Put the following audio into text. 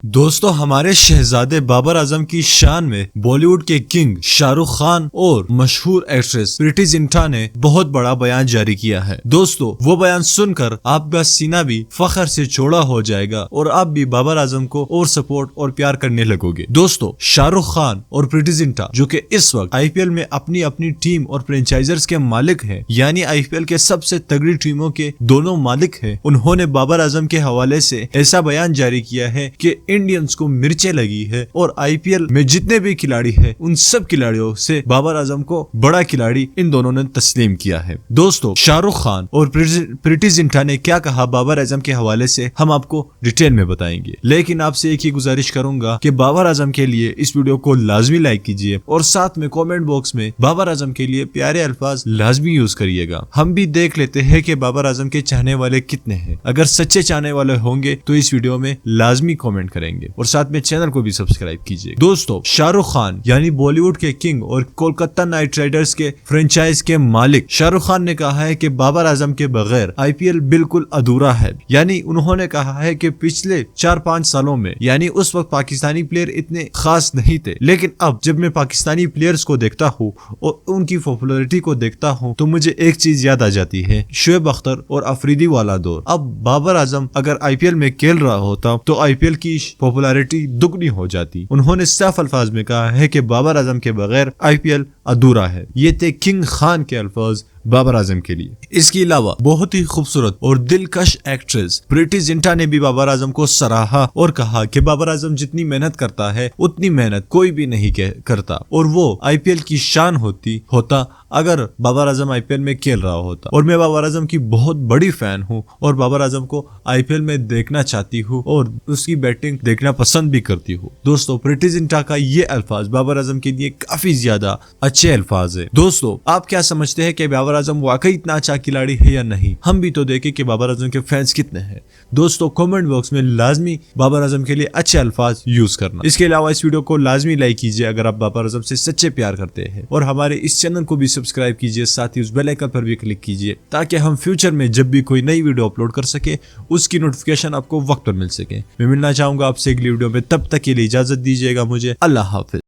दोस्तों, हमारे शहजादे बाबर आजम की शान में बॉलीवुड के किंग शाहरुख खान और मशहूर एक्ट्रेस प्रीति जिंटा ने बहुत बड़ा बयान जारी किया है। दोस्तों, वो बयान सुनकर आपका सीना भी फख्र से चौड़ा हो जाएगा और आप भी बाबर आजम को और सपोर्ट और प्यार करने लगोगे। दोस्तों, शाहरुख खान और प्रीति जिंटा जो कि इस वक्त आईपीएल में अपनी अपनी टीम और फ्रेंचाइजर्स के मालिक हैं, यानी आईपीएल के सबसे तगड़ी टीमों के दोनों मालिक हैं, उन्होंने बाबर आजम के हवाले से ऐसा बयान जारी किया है कि इंडियंस को मिर्चें लगी है और आईपीएल में जितने भी खिलाड़ी हैं उन सब खिलाड़ियों से बाबर आजम को बड़ा खिलाड़ी इन दोनों ने तस्लीम किया है। दोस्तों, शाहरुख खान और प्रीति जिंटा ने क्या कहा बाबर आजम के हवाले से हम आपको डिटेल में बताएंगे, लेकिन आपसे एक ही गुजारिश करूंगा कि बाबर आजम के लिए इस वीडियो को लाजमी लाइक कीजिए और साथ में कमेंट बॉक्स में बाबर आजम के लिए प्यारे अल्फाज लाजमी यूज करिएगा। हम भी देख लेते हैं कि बाबर आजम के चाहने वाले कितने हैं। अगर सच्चे चाहने वाले होंगे तो इस वीडियो में लाजमी कमेंट करेंगे और साथ में चैनल को भी सब्सक्राइब कीजिए। दोस्तों, शाहरुख खान यानी बॉलीवुड के किंग और कोलकाता नाइट राइडर्स के फ्रेंचाइज के मालिक शाहरुख खान ने कहा है कि बाबर आजम के बगैर आईपीएल बिल्कुल अधूरा है। यानी उन्होंने कहा है कि पिछले 4-5 सालों में, यानी उस वक्त पाकिस्तानी प्लेयर इतने खास नहीं थे, लेकिन अब जब मैं पाकिस्तानी प्लेयर्स को देखता हूँ और उनकी पॉपुलैरिटी को देखता हूँ तो मुझे एक चीज याद आ जाती है, शोएब अख्तर और अफरीदी वाला दौर। अब बाबर आजम अगर आईपीएल में खेल रहा होता तो आईपीएल की पॉपुलैरिटी दुगनी हो जाती। उन्होंने साफ अल्फाज में कहा है कि बाबर आजम के बगैर आईपीएल अधूरा है। ये थे किंग खान के अल्फाज बाबर आजम के लिए। इसके अलावा बहुत ही खूबसूरत और दिलकश एक्ट्रेस प्रीति जिंटा ने भी बाबर आजम को सराहा और कहा कि बाबर आजम जितनी मेहनत करता है उतनी मेहनत कोई भी नहीं करता और वो आईपीएल की शान होता अगर बाबर आजम आईपीएल में खेल रहा होता। और मैं बाबर आजम की बहुत बड़ी फैन हूँ और बाबर आजम को आईपीएल में देखना चाहती हूँ और उसकी बैटिंग देखना पसंद भी करती हूँ। दोस्तों, प्रीति जिंटा का ये अल्फाज बाबर आजम के लिए काफी ज्यादा अच्छे अल्फाज है। दोस्तों, आप क्या समझते हैं कि बाबर आजम वाकई इतना अच्छा खिलाड़ी है या नहीं? हम भी तो देखें कि बाबर आजम के फैंस कितने हैं। दोस्तों, कमेंट बॉक्स में लाजमी बाबर आजम के लिए अच्छे अल्फाज यूज करना। इसके अलावा इस वीडियो को लाजमी लाइक कीजिए अगर आप बाबर आजम से सच्चे प्यार करते हैं और हमारे इस चैनल को भी सब्सक्राइब कीजिए, साथ ही उस बेल आइकन पर भी क्लिक कीजिए ताकि हम फ्यूचर में जब भी कोई नई वीडियो अपलोड कर सके उसकी नोटिफिकेशन आपको वक्त पर मिल सके। मैं मिलना चाहूंगा आपसे अगली वीडियो में, तब तक के लिए इजाजत दीजिएगा मुझे। अल्लाह हाफिज।